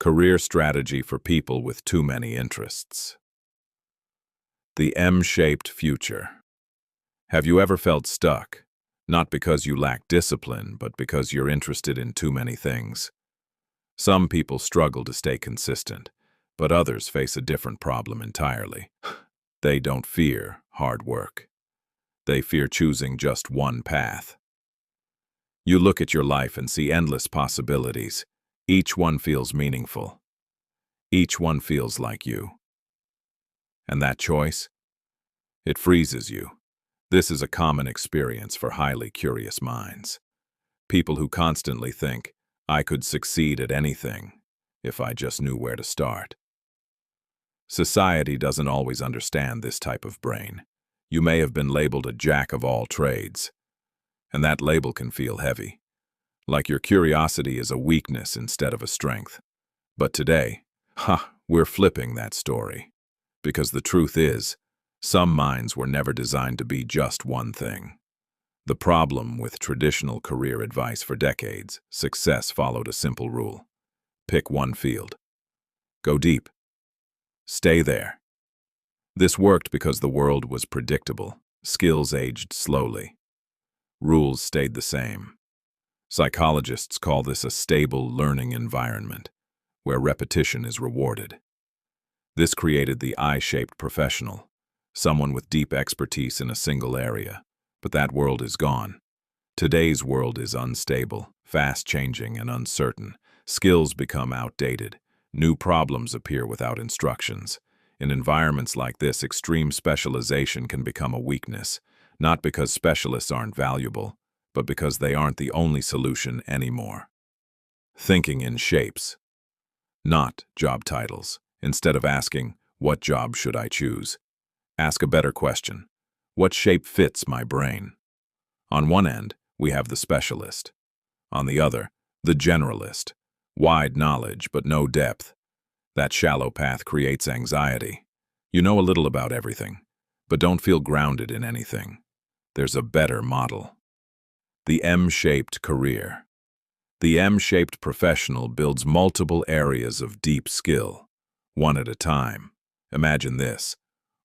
Career strategy for people with too many interests. The M-shaped future. Have you ever felt stuck? Not because you lack discipline, but because you're interested in too many things. Some people struggle to stay consistent, but others face a different problem entirely. They don't fear hard work. They fear choosing just one path. You look at your life and see endless possibilities. Each one feels meaningful. Each one feels like you. And that choice? It freezes you. This is a common experience for highly curious minds. People who constantly think, I could succeed at anything if I just knew where to start. Society doesn't always understand this type of brain. You may have been labeled a jack of all trades, and that label can feel heavy, like your curiosity is a weakness instead of a strength. But today, we're flipping that story. Because the truth is, some minds were never designed to be just one thing. The problem with traditional career advice for decades, success followed a simple rule. Pick one field. Go deep. Stay there. This worked because the world was predictable. Skills aged slowly. Rules stayed the same. Psychologists call this a stable learning environment, where repetition is rewarded. This created the I-shaped professional, someone with deep expertise in a single area. But that world is gone. Today's world is unstable, fast-changing, and uncertain. Skills become outdated. New problems appear without instructions. In environments like this, extreme specialization can become a weakness, not because specialists aren't valuable, but because they aren't the only solution anymore. Thinking in shapes, not job titles. Instead of asking, what job should I choose? Ask a better question. What shape fits my brain? On one end, we have the specialist. On the other, the generalist. Wide knowledge, but no depth. That shallow path creates anxiety. You know a little about everything, but don't feel grounded in anything. There's a better model. The M-shaped career. The M-shaped professional builds multiple areas of deep skill, one at a time. Imagine this.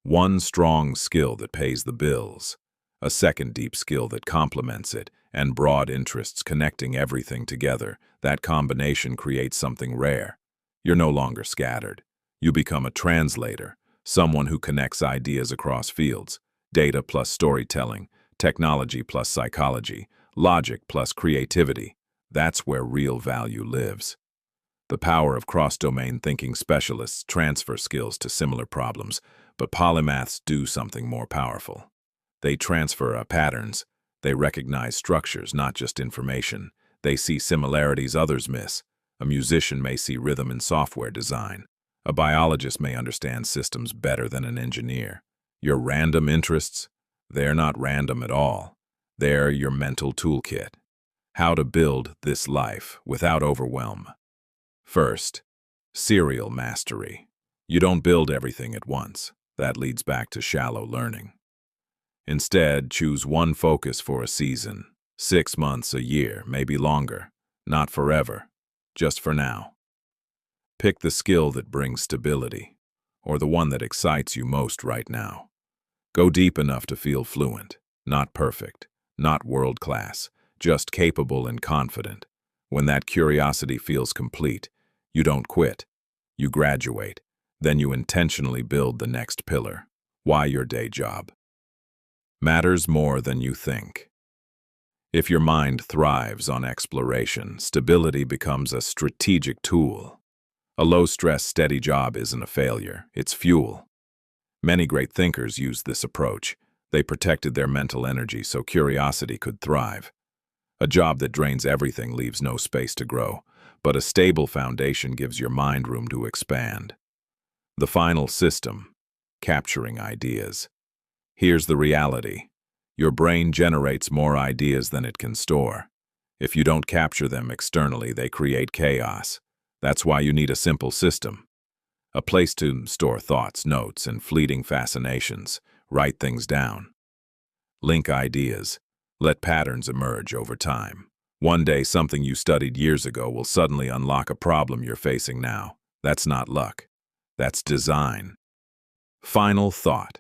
One strong skill that pays the bills, a second deep skill that complements it, and broad interests connecting everything together. That combination creates something rare. You're no longer scattered. You become a translator, someone who connects ideas across fields, data plus storytelling, technology plus psychology, logic plus creativity. That's where real value lives. The power of cross-domain thinking. Specialists transfer skills to similar problems, but polymaths do something more powerful. They transfer patterns. They recognize structures, not just information. They see similarities others miss. A musician may see rhythm in software design. A biologist may understand systems better than an engineer. Your random interests? They're not random at all. They're your mental toolkit. How to build this life without overwhelm. First, serial mastery. You don't build everything at once. That leads back to shallow learning. Instead, choose one focus for a season, 6 months, a year, maybe longer. Not forever, just for now. Pick the skill that brings stability, or the one that excites you most right now. Go deep enough to feel fluent, not perfect, not world-class, just capable and confident. When that curiosity feels complete, you don't quit. You graduate. Then you intentionally build the next pillar. Why your day job? Matters more than you think. If your mind thrives on exploration, stability becomes a strategic tool. A low-stress, steady job isn't a failure, it's fuel. Many great thinkers used this approach. They protected their mental energy so curiosity could thrive. A job that drains everything leaves no space to grow, but a stable foundation gives your mind room to expand. The final system, capturing ideas. Here's the reality. Your brain generates more ideas than it can store. If you don't capture them externally, they create chaos. That's why you need a simple system. A place to store thoughts, notes, and fleeting fascinations. Write things down. Link ideas. Let patterns emerge over time. One day, something you studied years ago will suddenly unlock a problem you're facing now. That's not luck. That's design. Final thought.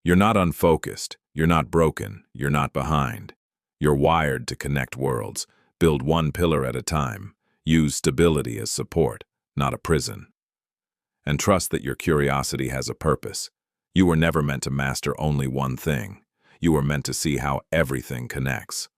You're not unfocused. You're not broken. You're not behind. You're wired to connect worlds. Build one pillar at a time. Use stability as support, not a prison. And trust that your curiosity has a purpose. You were never meant to master only one thing. You were meant to see how everything connects.